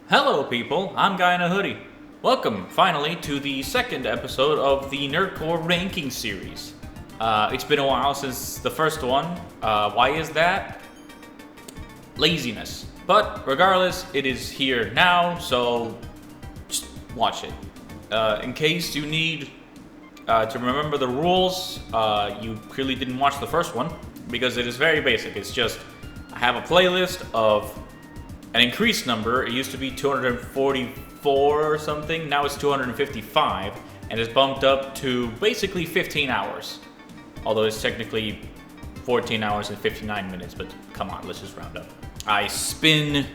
Hello people, I'm Guy in a Hoodie. Welcome, finally, to the second episode of the Nerdcore ranking series. It's been a while since the first one. Why is that? Laziness. But regardless, it is here now, so just watch it. In case you need to remember the rules, you clearly didn't watch the first one, because it is very basic. It's just, I have a playlist of an increased number. It used to be 244 or something, now it's 255, and it's bumped up to basically 15 hours. Although it's technically 14 hours and 59 minutes, but come on, let's just round up. I spin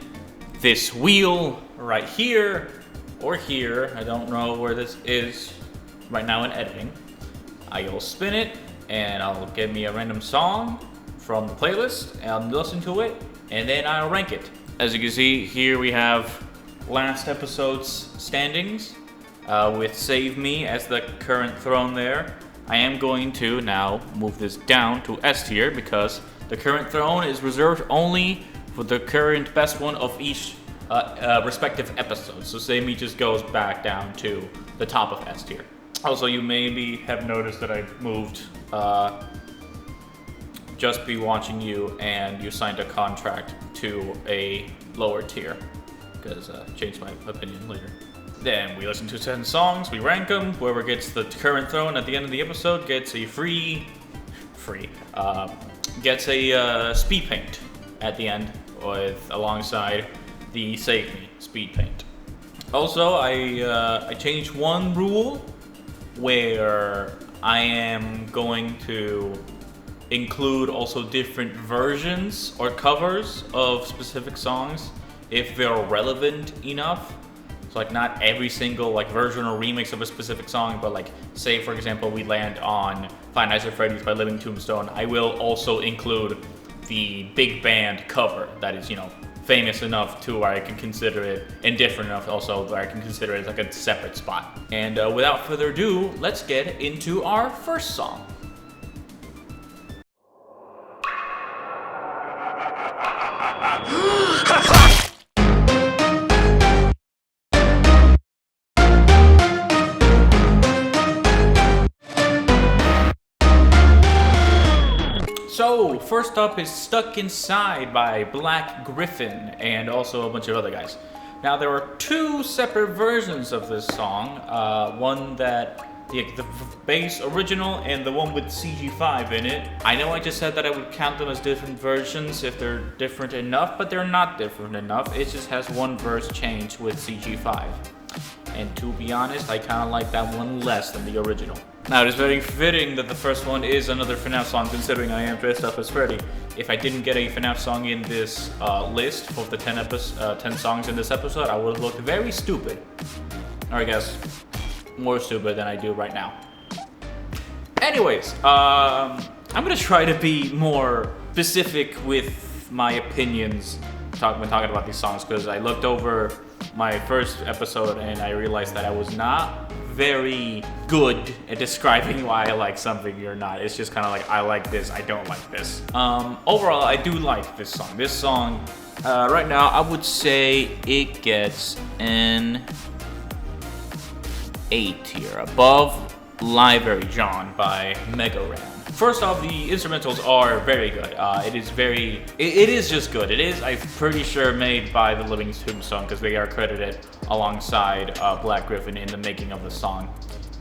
this wheel right here, or here, I don't know where this is right now in editing. I'll spin it, and I'll give me a random song from the playlist, and I'll listen to it, and then I'll rank it. As you can see, here we have last episode's standings, with Save Me as the current throne there. I am going to now move this down to S tier because the current throne is reserved only for the current best one of each respective episode. So Save Me just goes back down to the top of S tier. Also, you maybe have noticed that I moved Just Be Watching You and You Signed a Contract to a lower tier, because changed my opinion later. Then we listen to 10 songs, we rank them. Whoever gets the current throne at the end of the episode gets a gets a speed paint at the end alongside the Save Me speed paint. Also, I changed one rule where I am going to include also different versions or covers of specific songs if they're relevant enough. So like not every single like version or remix of a specific song, but like say for example we land on Five Nights at Freddy's by Living Tombstone, I will also include the big band cover that is, famous enough to where I can consider it, and different enough also where I can consider it like a separate spot. And without further ado, let's get into our first song. So, first up is Stuck Inside by Black Griffin and also a bunch of other guys. Now, there are two separate versions of this song. One that, the bass original and the one with CG5 in it. I know I just said that I would count them as different versions if they're different enough, but they're not different enough. It just has one verse change with CG5. And to be honest, I kind of like that one less than the original. Now, it is very fitting that the first one is another FNAF song, considering I am dressed up as Freddy. If I didn't get a FNAF song in this list of the 10 songs in this episode, I would have looked very stupid. Or I guess, more stupid than I do right now. Anyways, I'm gonna try to be more specific with my opinions when talking about these songs, because I looked over my first episode and I realized that I was not very good at describing why I like something or not. It's just kind of like, I like this, I don't like this. Overall, I do like this song. This song, right now, I would say it gets an A tier, above Library John by Mega Ram. First off, the instrumentals are very good. It is just good. It is, I'm pretty sure, made by the Living Tombstone, because they are credited alongside Black Griffin in the making of the song.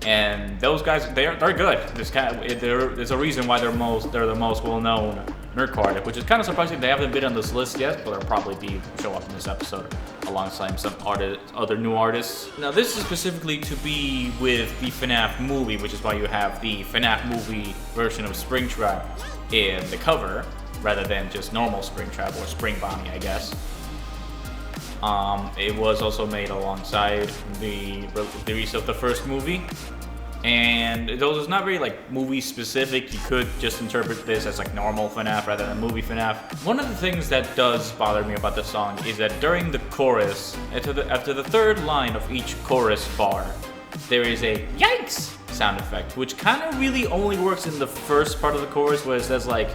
And those guys, they're good. There's a reason why they're the most well-known Nerdcore artist, which is kind of surprising they haven't been on this list yet, but they'll probably show up in this episode alongside some other new artists. Now, this is specifically to be with the FNAF movie, which is why you have the FNAF movie version of Springtrap in the cover, rather than just normal Springtrap or Spring Bonnie, I guess. It was also made alongside the release of the first movie. And though it's not very like movie specific, you could just interpret this as like normal FNAF rather than movie FNAF. One of the things that does bother me about this song is that during the chorus, after the third line of each chorus bar, there is a yikes sound effect, which kind of really only works in the first part of the chorus where it says like,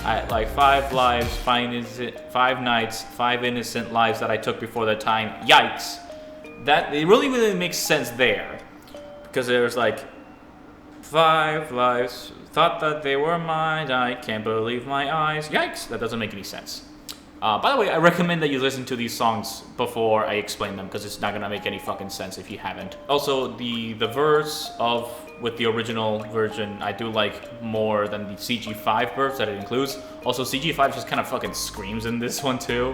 like 5 lives, 5 nights, 5 innocent lives that I took before that time. Yikes. That it really makes sense there, because there's like 5 lives, thought that they were mine. I can't believe my eyes. Yikes. That doesn't make any sense. By the way, I recommend that you listen to these songs before I explain them, because it's not gonna make any fucking sense if you haven't. Also, the verse with the original version, I do like more than the CG5 verse that it includes. Also, CG5 just kind of fucking screams in this one too,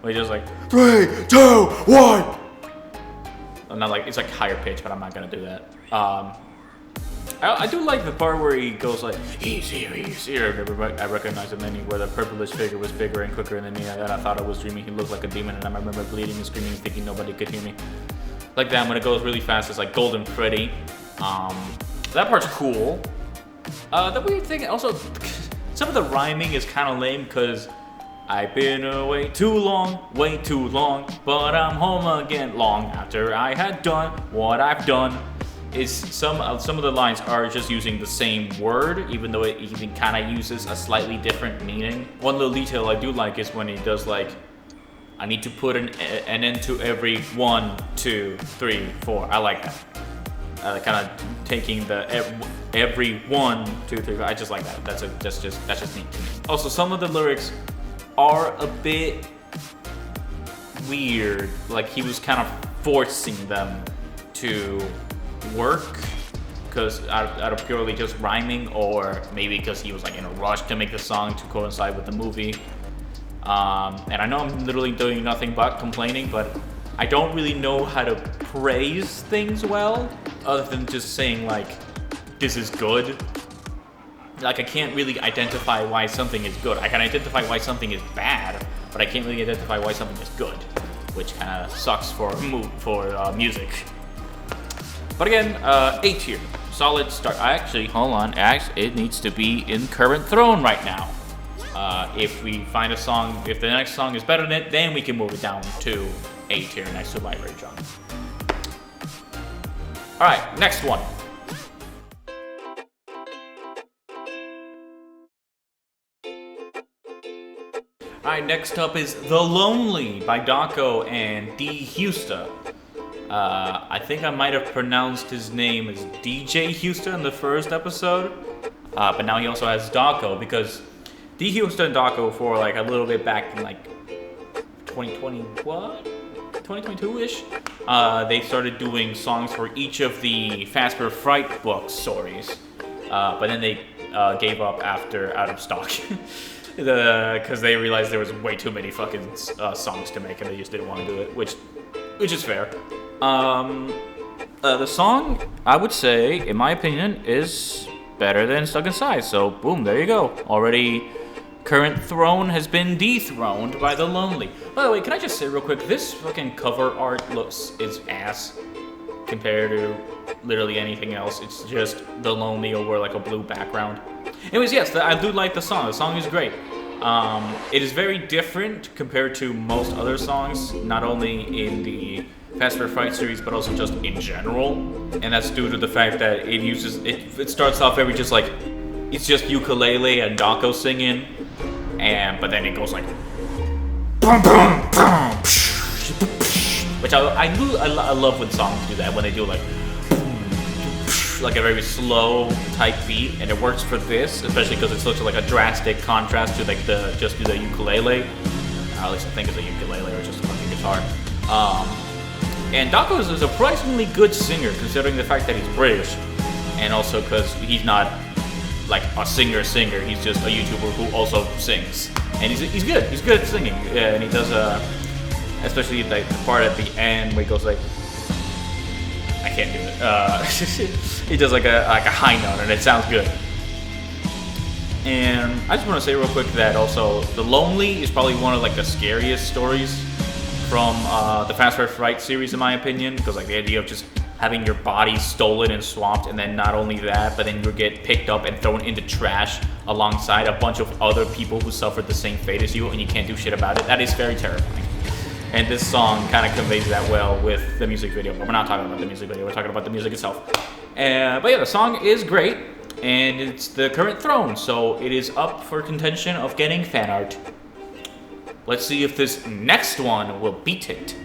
where he's just like 3, 2, 1. Not like it's like higher pitch, but I'm not gonna do that. I do like the part where he goes like, he's here. I recognize him then where the purplish figure was bigger and quicker than me, and I thought I was dreaming. He looked like a demon, and I remember bleeding and screaming, thinking nobody could hear me. Like that, when it goes really fast, it's like Golden Freddy. That part's cool. The weird thing, also, some of the rhyming is kind of lame, because I've been away too long, way too long, but I'm home again long after I had done what I've done. Is some of the lines are just using the same word, even though it even kind of uses a slightly different meaning. One little detail I do like is when he does like, I need to put an end to every 1, 2, 3, 4. I like that. Kind of taking the every 1, 2, 3, 4. I just like that. That's just neat to me. Also, some of the lyrics are a bit weird. Like he was kind of forcing them to work, because out of purely just rhyming, or maybe because he was like in a rush to make the song to coincide with the movie. And I know I'm literally doing nothing but complaining, but I don't really know how to praise things well, other than just saying like, this is good. Like I can't really identify why something is good. I can identify why something is bad, but I can't really identify why something is good, which kind of sucks for music. But again, A tier, solid start. Actually, hold on. It needs to be in current throne right now. If we find a song, if the next song is better than it, then we can move it down to A tier next to Library John. All right, next one. All right, next up is The Lonely by Daco and D. Husta. I think I might have pronounced his name as DJ Husta in the first episode, but now he also has Daco, because D. Husta and Daco for like a little bit back in like 2020, what? 2022-ish, they started doing songs for each of the Fasper Fright book stories, but then they gave up after Out of Stock. Because they realized there was way too many fucking songs to make, and they just didn't want to do it, which is fair. The song, I would say, in my opinion, is better than Stuck Inside. So, boom, there you go. Already, current throne has been dethroned by The Lonely. By the way, can I just say real quick, this fucking cover art is ass compared to literally anything else. It's just The Lonely over like a blue background. Anyways, yes, I do like the song. The song is great. It is very different compared to most other songs, not only in the Fast for Fright series, but also just in general. And that's due to the fact that it starts off very just like, it's just ukulele and Daco singing, but then it goes like, boom, boom, boom, which I love when songs do that, when they do like a very slow type beat, and it works for this, especially because it's such like a drastic contrast to like the ukulele. At least I think it's a ukulele or just a fucking guitar. And Daco is a surprisingly good singer, considering the fact that he's British, and also because he's not like a singer. He's just a YouTuber who also sings, and he's good. He's good at singing, and he does especially like the part at the end where he goes like, I can't do it. He does like a high note, and it sounds good. And I just want to say real quick that also The Lonely is probably one of like the scariest stories from the Fast for Fright series, in my opinion, because like the idea of just having your body stolen and swapped, and then not only that, but then you get picked up and thrown into trash alongside a bunch of other people who suffered the same fate as you, and you can't do shit about it. That is very terrifying. And this song kind of conveys that well with the music video. But we're not talking about the music video, we're talking about the music itself. But yeah, the song is great. and it's the current throne, so it is up for contention of getting fan art. Let's see if this next one will beat it.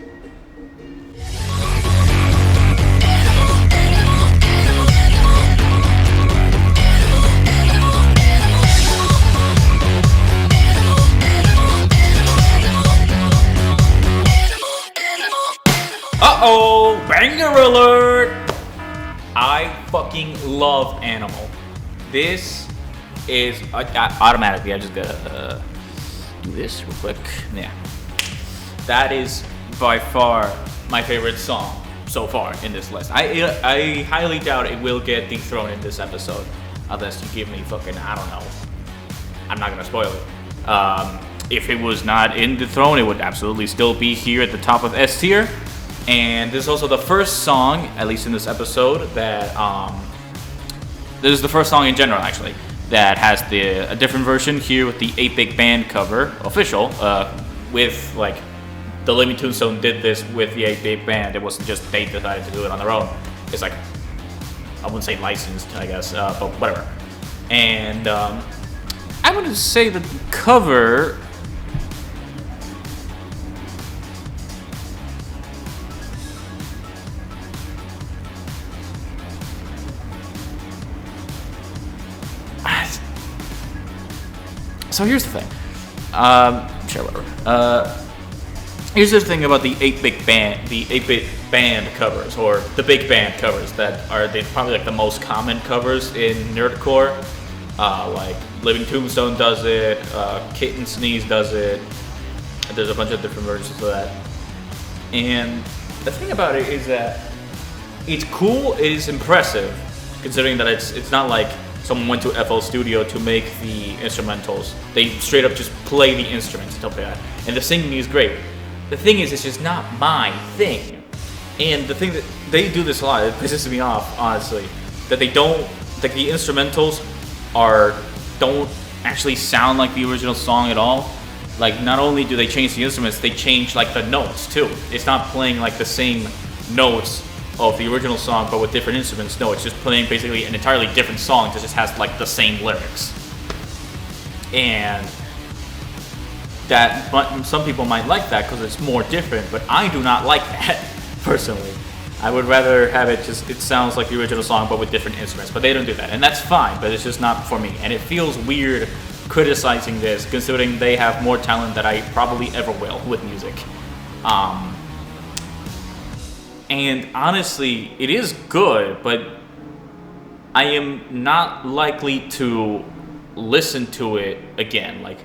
Uh-oh! Banger alert! I fucking love Animal. This is automatically. I just gotta do this real quick. Yeah, that is by far my favorite song so far in this list. I highly doubt it will get dethroned in this episode unless you give me fucking, I don't know. I'm not gonna spoil it. If it was not in the throne, it would absolutely still be here at the top of S tier. And this is also the first song, at least in this episode, that this is the first song in general actually that has a different version here with the 8-Bit Band cover, official, with like the Living Tombstone did this with the 8-Bit Band. It wasn't just they decided to do it on their own. It's like, I wouldn't say licensed, I guess, but whatever. And I would say that the cover. So here's the thing. Sure, whatever. Here's the thing about the 8-Bit Band covers, or the big band covers that are probably like the most common covers in Nerdcore. Like Living Tombstone does it, Kitten Sneeze does it. There's a bunch of different versions of that. And the thing about it is that it's cool, it is impressive, considering that it's not like someone went to FL Studio to make the instrumentals. They straight up just play the instruments and stuff like that. And the singing is great. The thing is, it's just not my thing. And the thing that they do this a lot, it pisses me off, honestly, that they don't, like the instrumentals don't actually sound like the original song at all. Like, not only do they change the instruments, they change like the notes too. It's not playing like the same notes of the original song, but with different instruments. No, it's just playing basically an entirely different song that just has like the same lyrics. And that, some people might like that because it's more different, but I do not like that personally. I would rather have it sounds like the original song, but with different instruments. But they don't do that, and that's fine. But it's just not for me, and it feels weird criticizing this, considering they have more talent than I probably ever will with music. And honestly, it is good, but I am not likely to listen to it again. Like,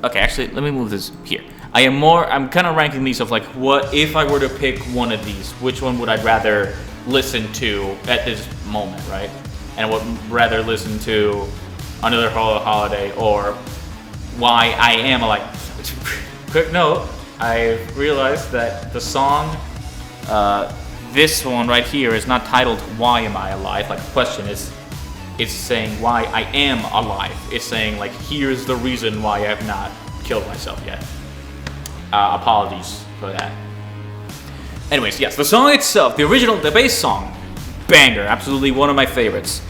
okay, actually, let me move this here. I'm kind of ranking these of like, what if I were to pick one of these, which one would I rather listen to at this moment, right? And I would rather listen to Another Holiday or Why I Am Alive. Quick note, I realized that the song, this one right here is not titled Why Am I Alive? Like, the question is, it's saying why I am alive. It's saying like, here's the reason why I have not killed myself yet. Apologies for that. Anyways, yes, the song itself, the bass song, banger, absolutely one of my favorites.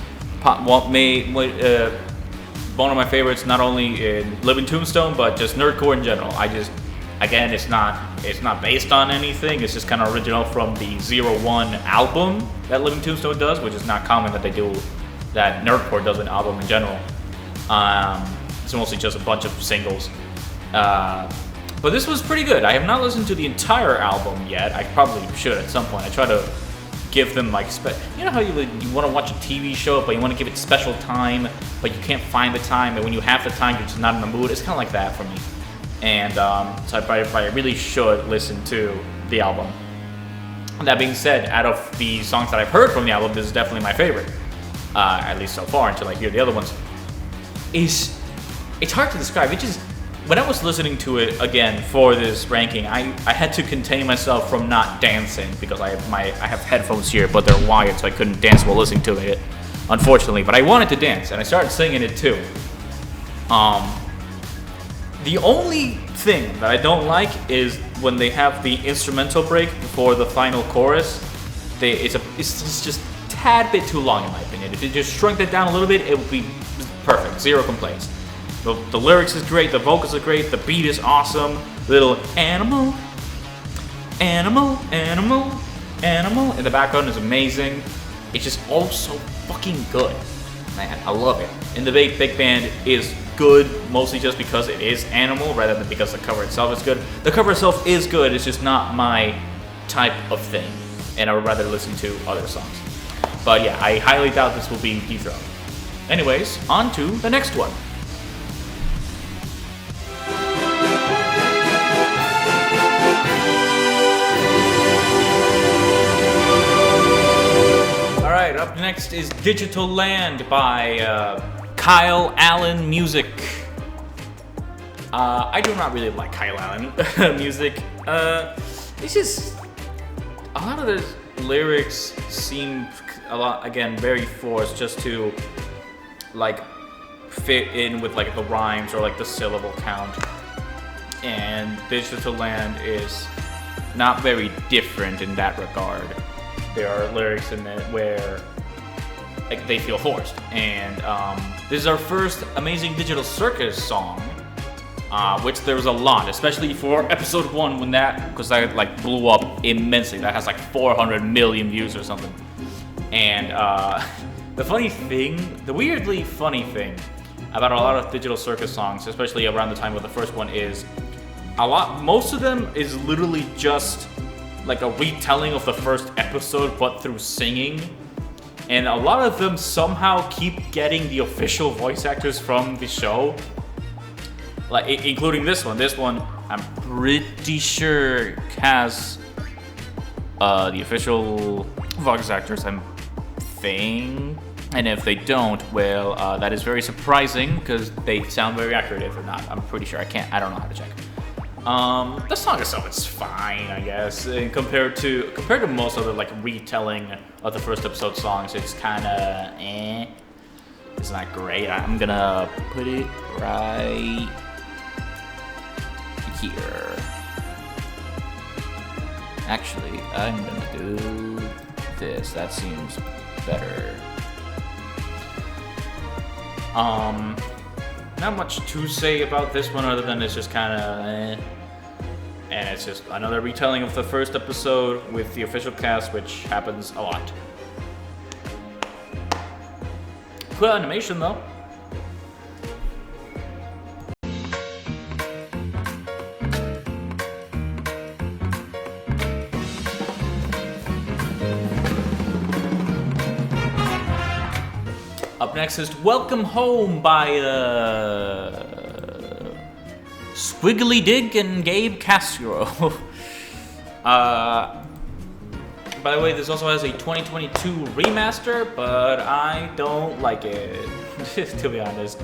One of my favorites, not only in Living Tombstone, but just Nerdcore in general. Again, it's not based on anything. It's just kind of original from the 01 album that Living Tombstone does, which is not common that Nerdcore does an album in general. It's mostly just a bunch of singles. But this was pretty good. I have not listened to the entire album yet. I probably should at some point. I try to give them like, you know how you want to watch a TV show, but you want to give it special time, but you can't find the time, and when you have the time, you're just not in the mood. It's kind of like that for me. And so I really should listen to the album. That being said, out of the songs that I've heard from the album, this is definitely my favorite, at least so far, until I hear the other ones. It's hard to describe. It just, when I was listening to it again for this ranking, I had to contain myself from not dancing because I have headphones here, but they're wired, so I couldn't dance while listening to it, unfortunately. But I wanted to dance, and I started singing it too. The only thing that I don't like is when they have the instrumental break before the final chorus. It's just tad bit too long in my opinion. If it just shrunk that down a little bit, it would be perfect. Zero complaints. The lyrics is great, the vocals are great, the beat is awesome. Little animal, animal, animal, animal in the background is amazing. It's just all so fucking good. Man, I love it. And the big band is good mostly just because it is Animal rather than because the cover itself is good. The cover itself is good, it's just not my type of thing. And I would rather listen to other songs. But yeah, I highly doubt this will be dethroned. Anyways, on to the next one. Alright, up next is Digital Land by Kyle Allen Music. I do not really like Kyle Allen music. It's just a lot of the lyrics seem a lot, again, very forced just to like fit in with like the rhymes or like the syllable count. And Digital Land is not very different in that regard. There are lyrics in it where like they feel forced. And this is our first Amazing Digital Circus song, which there was a lot, especially for episode 1 when because that like blew up immensely. That has like 400 million views or something. And the weirdly funny thing about a lot of Digital Circus songs, especially around the time of the first one, is most of them is literally just like a retelling of the first episode, but through singing. And a lot of them somehow keep getting the official voice actors from the show, like including this one. This one, I'm pretty sure has the official voice actors. I'm think, and if they don't, well, that is very surprising because they sound very accurate. If they're not, I'm pretty sure. I don't know how to check. The song itself is fine, I guess. And compared to most other like retelling of the first episode songs, it's kind of It's not great. I'm gonna put it right here. Actually, I'm gonna do this. That seems better. Not much to say about this one other than it's just kind of and it's just another retelling of the first episode with the official cast, which happens a lot. Cool animation though. Up next is Welcome Home by Squiggly Dig and Gabe Castro. By the way, this also has a 2022 remaster, but I don't like it, to be honest.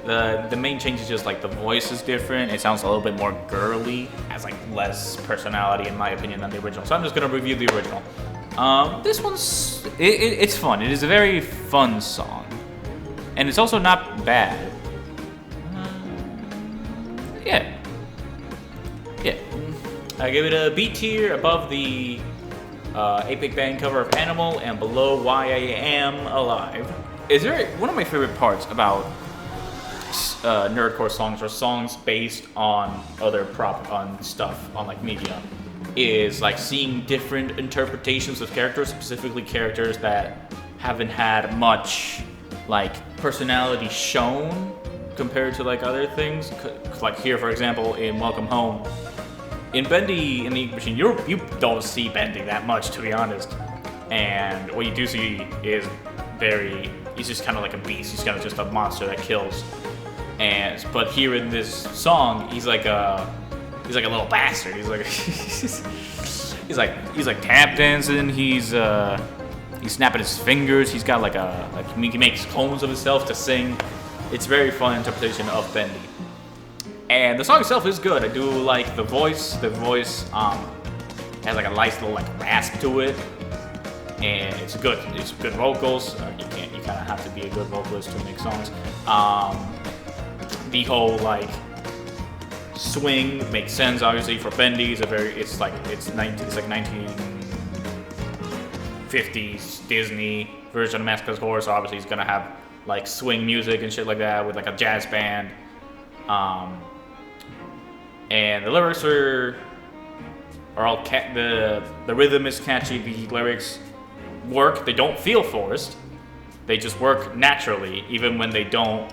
The main change is just like the voice is different. It sounds a little bit more girly, has like less personality in my opinion than the original. So I'm just gonna review the original. This one's, it's fun. It is a very fun song. And it's also not bad. Yeah. I give it a B tier above the 8-Bit Band cover of Animal and below Why I Am Alive. Is there one of my favorite parts about Nerdcore songs or songs based on other on stuff on like media is like seeing different interpretations of characters, specifically characters that haven't had much like personality shown compared to like other things. Like here, for example, in Welcome Home, in Bendy in the Ink Machine, you don't see Bendy that much, to be honest. And what you do see is he's just kind of like a beast. He's kind of just a monster that kills. But here in this song, he's like a little bastard. He's like tap dancing. He's snapping his fingers. He's got he makes clones of himself to sing. It's very fun interpretation of Bendy. And the song itself is good. I do like the voice. The voice has like a nice little like rasp to it, and it's good. It's good vocals. You kind of have to be a good vocalist to make songs. The whole like swing makes sense. Obviously for Bendy, it's like 1950s Disney version of Mask as Horror, so obviously he's gonna have like swing music and shit like that with like a jazz band. And the lyrics are all the rhythm is catchy. The lyrics work. They don't feel forced. They just work naturally, even when they don't.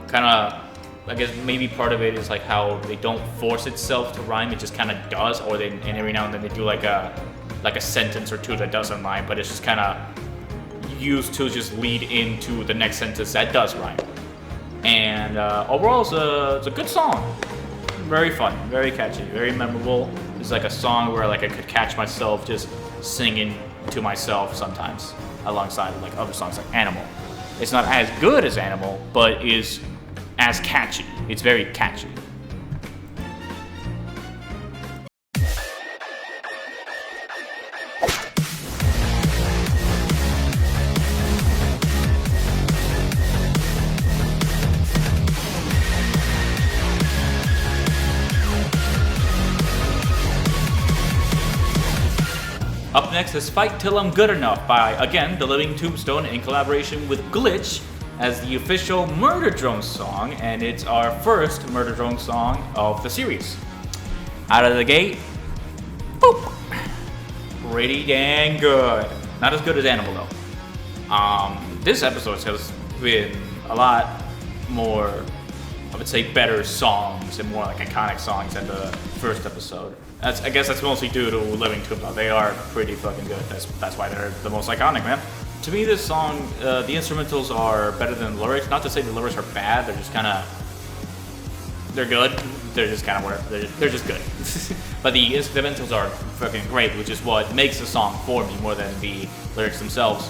Kind of, I guess maybe part of it is like how they don't force itself to rhyme. It just kind of does, or and every now and then they do like a sentence or two that doesn't rhyme, but it's just kind of used to just lead into the next sentence that does rhyme. And overall, it's a good song. Very fun, very catchy, very memorable. It's like a song where like I could catch myself just singing to myself sometimes, alongside like other songs like Animal. It's not as good as Animal, but is as catchy. It's very catchy. Up next is Fight Till I'm Good Enough by, again, The Living Tombstone in collaboration with Glitch as the official Murder Drone song, and it's our first Murder Drone song of the series. Out of the gate, boop! Pretty dang good. Not as good as Animal though. This episode has been a lot more, I would say, better songs and more like iconic songs than the first episode. I guess that's mostly due to Living Tombstone. They are pretty fucking good. That's why they're the most iconic, man. To me, this song, the instrumentals are better than the lyrics. Not to say the lyrics are bad. They're just kind of, they're good. They're just kind of they're just good. But the instrumentals are fucking great, which is what makes the song for me more than the lyrics themselves.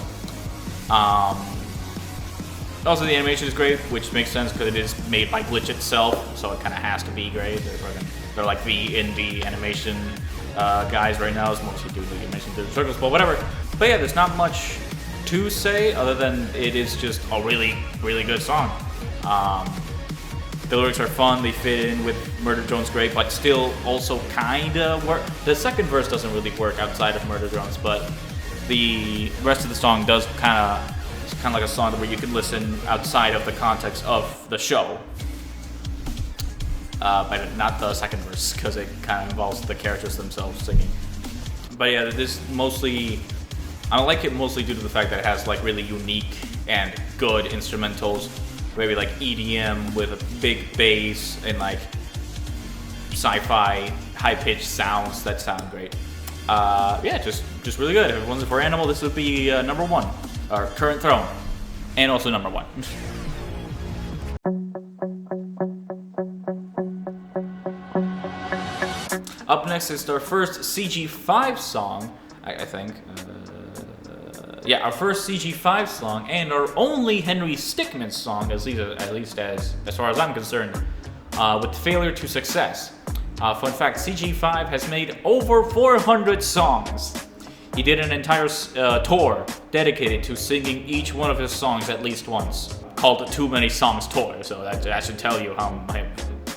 Also, the animation is great, which makes sense because it is made by Glitch itself, so it kind of has to be great. They're like the indie animation guys right now. It's mostly due to the animation through the circles, but whatever. But yeah, there's not much to say other than it is just a really, really good song. The lyrics are fun. They fit in with Murder Drones great, but still also kind of work. The second verse doesn't really work outside of Murder Drones, but the rest of the song does it's kind of like a song where you can listen outside of the context of the show. But not the second verse, because it kind of involves the characters themselves singing. But yeah, this mostly, I like it mostly due to the fact that it has like really unique and good instrumentals, maybe like EDM with a big bass and like sci-fi high-pitched sounds that sound great. Yeah, just really good. If it wasn't for Animal, this would be number one, our current throne, and also number one. Up next is our first CG5 song, I think. Yeah, our first CG5 song, and our only Henry Stickmin song, at least as far as I'm concerned, with Failure to Success. Fun fact, CG5 has made over 400 songs. He did an entire tour dedicated to singing each one of his songs at least once, called the Too Many Songs Tour, so that should tell you how,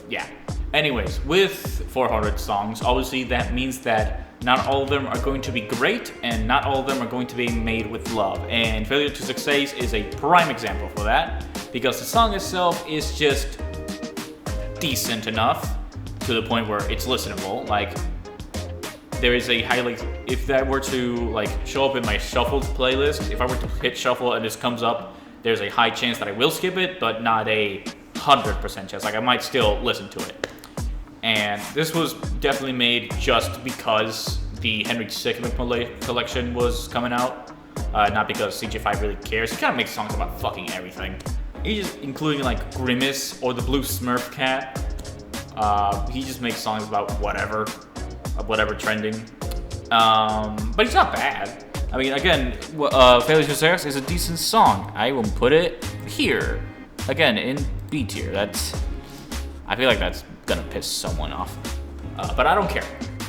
yeah. Anyways, with 400 songs, obviously that means that not all of them are going to be great, and not all of them are going to be made with love. And Failure to Success is a prime example for that, because the song itself is just decent enough to the point where it's listenable. Like, there is a highly, if that were to like show up in my shuffled playlist, if I were to hit shuffle and this comes up, there's a high chance that I will skip it, but not a 100% chance. Like, I might still listen to it. And this was definitely made just because the Henry Stickmin collection was coming out, not because CG5 really cares. He kind of makes songs about fucking everything. He just, including like Grimace or the Blue Smurf Cat. He just makes songs about whatever trending. But he's not bad. I mean, again, Failure to Success is a decent song. I will put it here. Again, in B tier. I feel like that's gonna piss someone off. But I don't care.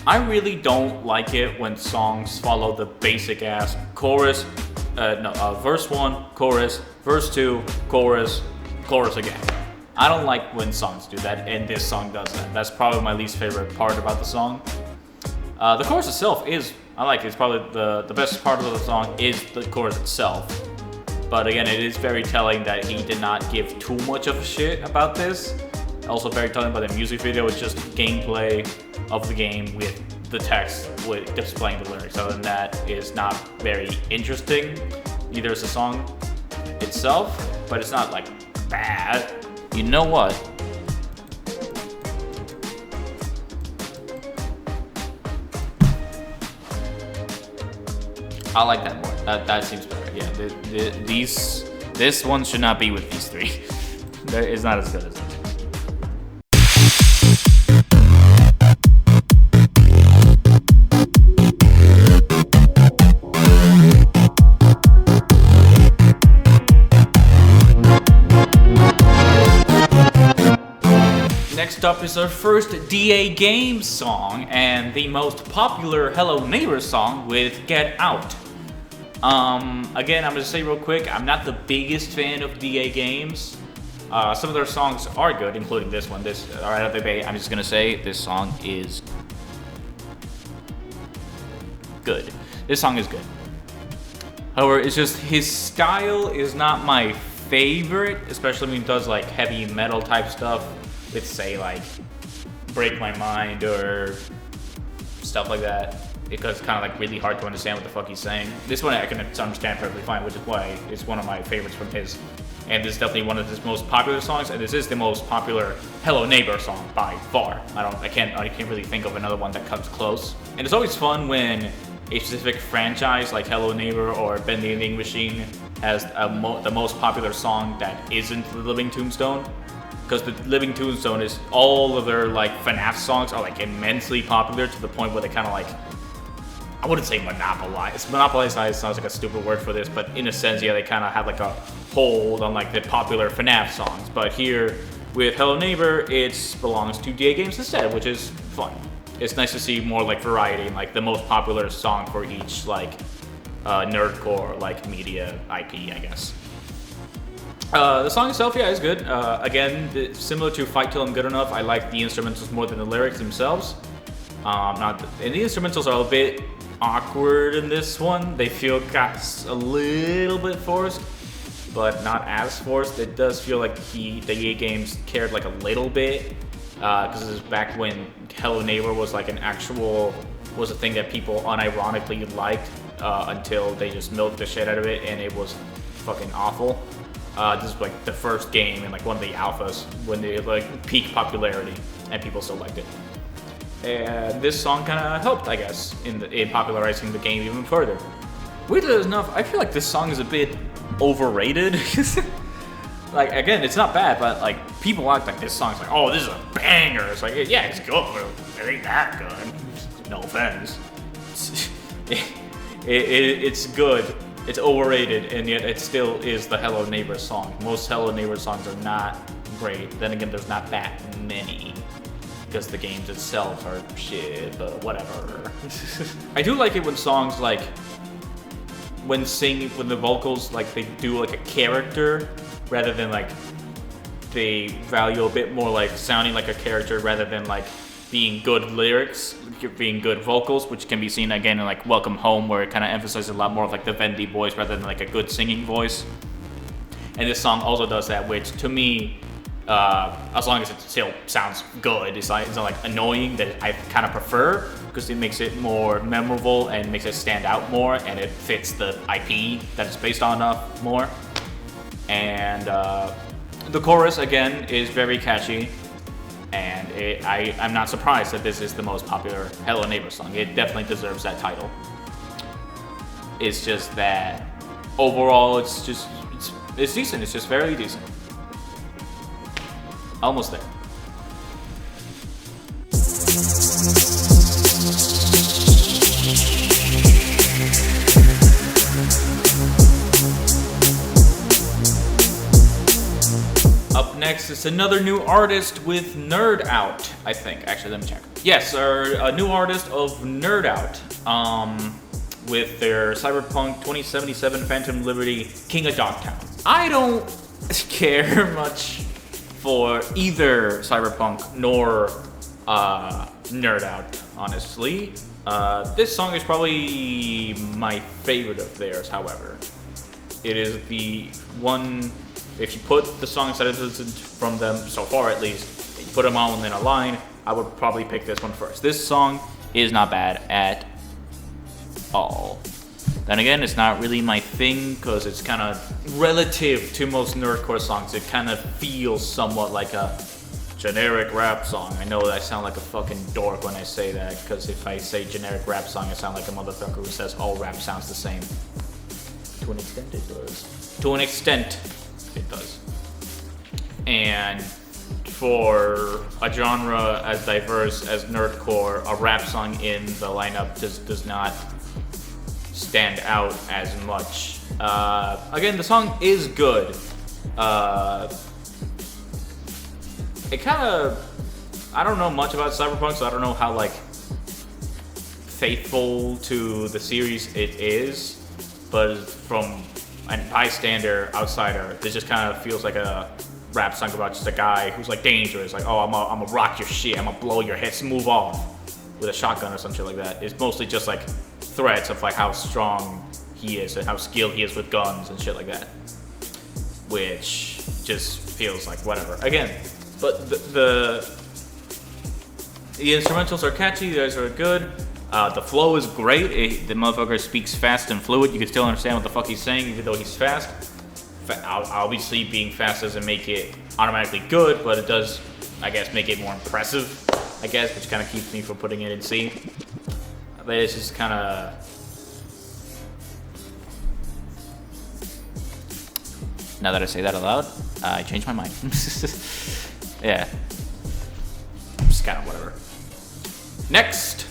I really don't like it when songs follow the basic ass chorus, verse 1, chorus, verse 2, chorus, chorus again. I don't like when songs do that, and this song does that. That's probably my least favorite part about the song. The chorus itself I like it. It's probably the best part of the song is the chorus itself. But again, it is very telling that he did not give too much of a shit about this. Also very telling about the music video. It's just gameplay of the game with the text with displaying the lyrics. Other than that, is not very interesting. Neither is the song itself, but it's not like bad. You know what? I like that more. That seems better. Yeah, this one should not be with these three. It's not as good as this. Next up is our first DA Games song and the most popular Hello Neighbor song with Get Out. Again, I'm gonna say real quick, I'm not the biggest fan of DA Games. Some of their songs are good, including this one. Right out the bay, I'm just gonna say this song is good. This song is good. However, it's just his style is not my favorite, especially when he does like heavy metal type stuff with, say, like Break My Mind or stuff like that. Because it's kind of like really hard to understand what the fuck he's saying. This one I can understand perfectly fine, which is why it's one of my favorites from his. And this is definitely one of his most popular songs, and this is the most popular Hello Neighbor song by far. I can't really think of another one that comes close. And it's always fun when a specific franchise like Hello Neighbor or Ben the Vending Machine has the most popular song that isn't The Living Tombstone. Because The Living Tombstone is all of their like FNAF songs are like immensely popular to the point where they kind of like, I wouldn't say monopolize. Monopolize sounds like a stupid word for this, but in a sense, yeah, they kind of have like a hold on like the popular FNAF songs. But here with Hello Neighbor, it belongs to DA Games instead, which is fun. It's nice to see more like variety and like the most popular song for each like nerdcore like media IP, I guess. The song itself, yeah, is good. Again, similar to Fight Till I'm Good Enough, I like the instrumentals more than the lyrics themselves. And the instrumentals are a bit awkward in this one. They feel a little bit forced, but not as forced. It does feel like the EA Games cared like a little bit, because this is back when Hello Neighbor was like was a thing that people unironically liked until they just milked the shit out of it and it was fucking awful. This is like the first game and like one of the alphas when they like peak popularity and people still liked it. And this song kind of helped, I guess, in popularizing the game even further. Weirdly enough, I feel like this song is a bit overrated. Like, again, it's not bad, but like people act like this song's like, oh, this is a banger. It's like, yeah, it's good, but it ain't that good. No offense. It's good. It's overrated, and yet it still is the Hello Neighbor song. Most Hello Neighbor songs are not great. Then again, there's not that many, because the games itself are shit, but whatever. I do like it when songs like, when the vocals, like they do like a character, rather than like, they value a bit more like sounding like a character rather than like being good lyrics, being good vocals, which can be seen again in like Welcome Home, where it kind of emphasizes a lot more of like the Vendy voice rather than like a good singing voice. And this song also does that, which to me, as long as it still sounds good, it's not like annoying, that I kind of prefer, because it makes it more memorable and makes it stand out more, and it fits the IP that it's based on more. And the chorus again is very catchy. And I'm not surprised that this is the most popular Hello Neighbor song. It definitely deserves that title. It's just that overall, it's decent. It's just very decent. Almost there. Up next is another new artist with Nerd Out, I think. Actually, let me check. Yes, a new artist of Nerd Out, with their Cyberpunk 2077 Phantom Liberty King of Dogtown. I don't care much for either Cyberpunk nor Nerd Out, honestly. This song is probably my favorite of theirs, however. It is the one, if you put the songs that I've listened from them so far at least, you put them all in a line, I would probably pick this one first. This song is not bad at all. Then again, it's not really my thing because it's kind of relative to most nerdcore songs. It kind of feels somewhat like a generic rap song. I know that I sound like a fucking dork when I say that, because if I say generic rap song, I sound like a motherfucker who says all rap sounds the same. To an extent, it does. To an extent, it does. And for a genre as diverse as nerdcore, a rap song in the lineup just does not stand out as much. Again, the song is good. It kind of, I don't know much about Cyberpunk, so I don't know how like faithful to the series it is, but from a bystander, outsider, this just kind of feels like a rap song about just a guy who's like dangerous, like, oh, I'm gonna rock your shit, I'm gonna blow your head smooth off with a shotgun or some shit like that. It's mostly just like threats of like how strong he is and how skilled he is with guns and shit like that, which just feels like whatever. Again, but the instrumentals are catchy, the guys are good. The flow is great. The motherfucker speaks fast and fluid. You can still understand what the fuck he's saying, even though he's fast. Obviously, being fast doesn't make it automatically good, but it does, I guess, make it more impressive, I guess, which kind of keeps me from putting it in C. But it's just kind of... Now that I say that aloud, I changed my mind. Yeah. Just kind of whatever. Next!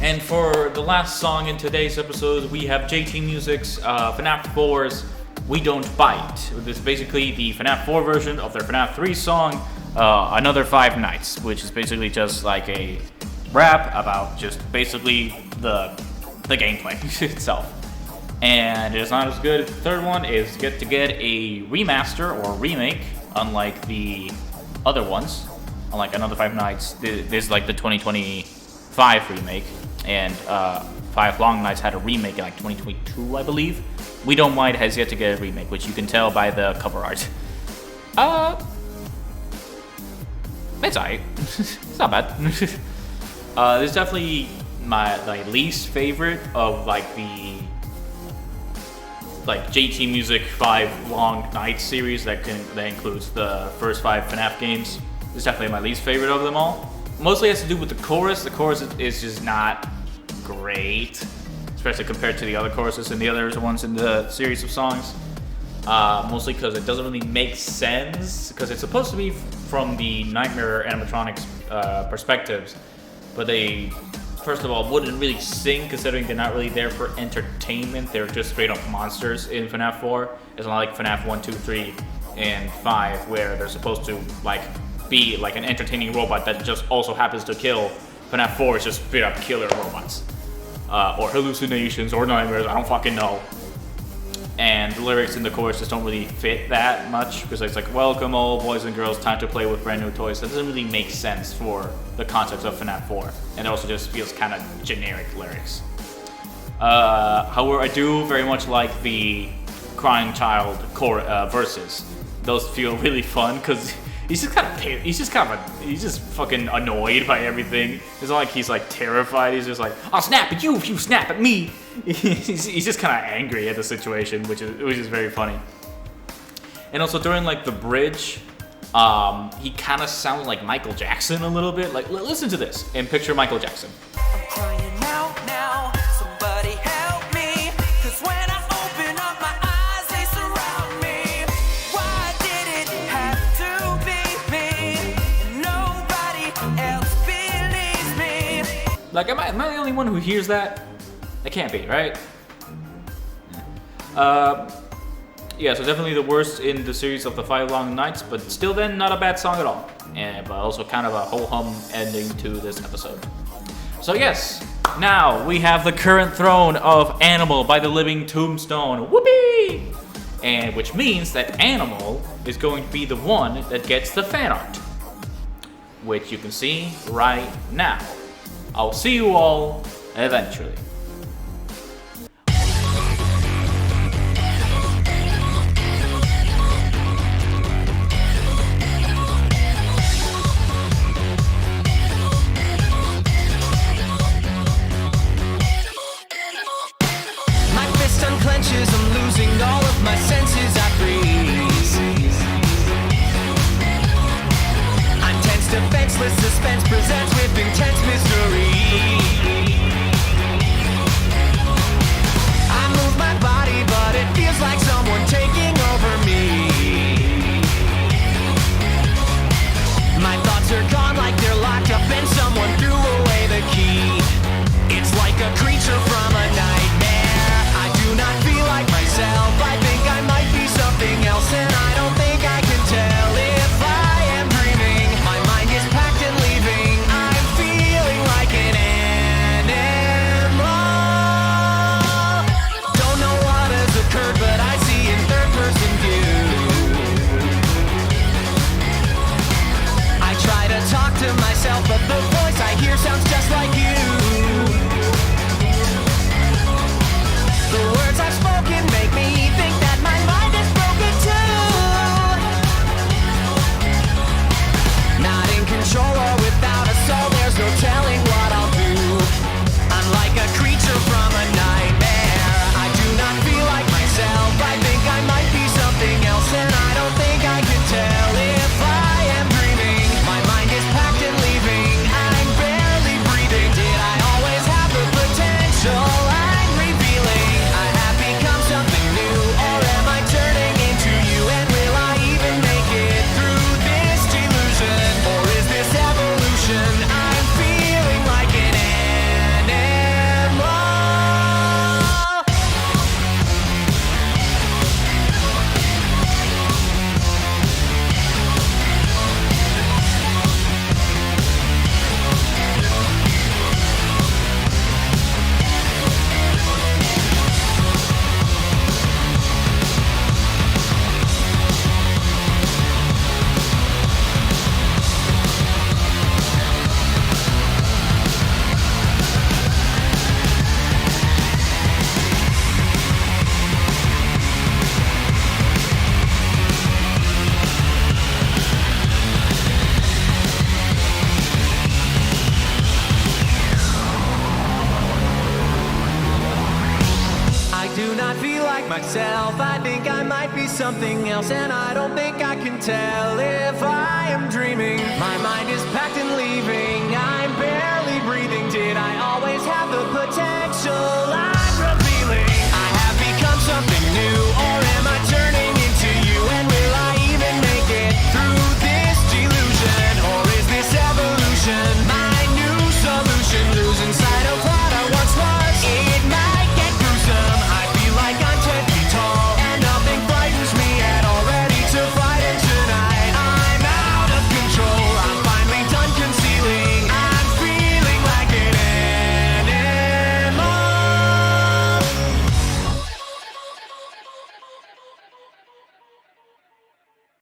And for the last song in today's episode, we have JT Music's FNAF 4's We Don't Bite. This is basically the FNAF 4 version of their FNAF 3 song, Another 5 Nights, which is basically just like a rap about just basically the gameplay itself. And it is not as good. The third one is to get a remaster or remake, unlike the other ones. Unlike Another 5 Nights, this is like the 2025 remake. And 5 Long Nights had a remake in like 2022, I believe. We Don't Mind has yet to get a remake, which you can tell by the cover art. It's alright. It's not bad. This is definitely my least favorite of like the JT Music 5 Long Nights series that includes the first 5 FNAF games. It's definitely my least favorite of them all. Mostly has to do with the chorus. The chorus is just not great, especially compared to the other choruses and the other ones in the series of songs. Mostly because it doesn't really make sense, because it's supposed to be from the Nightmare animatronics perspectives, but they, first of all, wouldn't really sing, considering they're not really there for entertainment. They're just straight up monsters in FNAF 4. It's not like FNAF 1, 2, 3, and 5, where they're supposed to like be like an entertaining robot that just also happens to kill. FNAF 4 is just straight up killer robots. Or hallucinations, or nightmares, I don't fucking know. And the lyrics in the chorus just don't really fit that much, because it's like, welcome all boys and girls, time to play with brand new toys. That doesn't really make sense for the concept of FNAF 4. And it also just feels kind of generic lyrics. However, I do very much like the Crying Child verses. Those feel really fun, because he's just fucking annoyed by everything. It's not like he's like terrified. He's just like, I'll snap at you if you snap at me. he's just kind of angry at the situation, which is very funny. And also during like the bridge, he kind of sounds like Michael Jackson a little bit. Like, listen to this and picture Michael Jackson. I'm crying out now. Somebody help me, 'cause when I open up my eyes, they surround me. Why did it have to be me? And nobody else believes me. Like, am I the only one who hears that? It can't be, right? Yeah, so definitely the worst in the series of the 5 Long Nights, but still then not a bad song at all. But also kind of a ho-hum ending to this episode. So yes, Now we have the current throne of Animal by the Living Tombstone. Whoopee! And which means that Animal is going to be the one that gets the fan art, which you can see right now. I'll see you all eventually. Unclenches, I'm losing all of my senses, I freeze. I'm tense, defenseless, suspense presents with intense mystery. I move my body, but it feels like someone taking over me. My thoughts are gone like they're locked up and someone threw away the key. It's like a creature from a nightmare. I do not feel like myself. I think I might be something else, and I don't think I can tell if I am dreaming. My mind is packed and leaving. I'm feeling like an animal. Don't know what has occurred, but I see in third-person view. I try to talk to myself, but the voice I hear sounds just like you. The words I've spoken make me think that my mind is broken too. Not in control or without a soul, there's no telling what I'll do. I'm like a creature from a nightmare. I do not feel like myself. I think I might be something else, and I don't think I can tell if I am dreaming. My mind is packed and leaving. I'm barely breathing. Did I always have the potential? I'm revealing. I have become something new, or am I turning into you? And will I even make it through this delusion? Or is this evolution? I'm feeling like an animal. I do not feel like myself. I think I might be something else, and I don't think I can tell if I am dreaming. My mind is packed and leaving. I'm barely breathing. Did I always have the potential?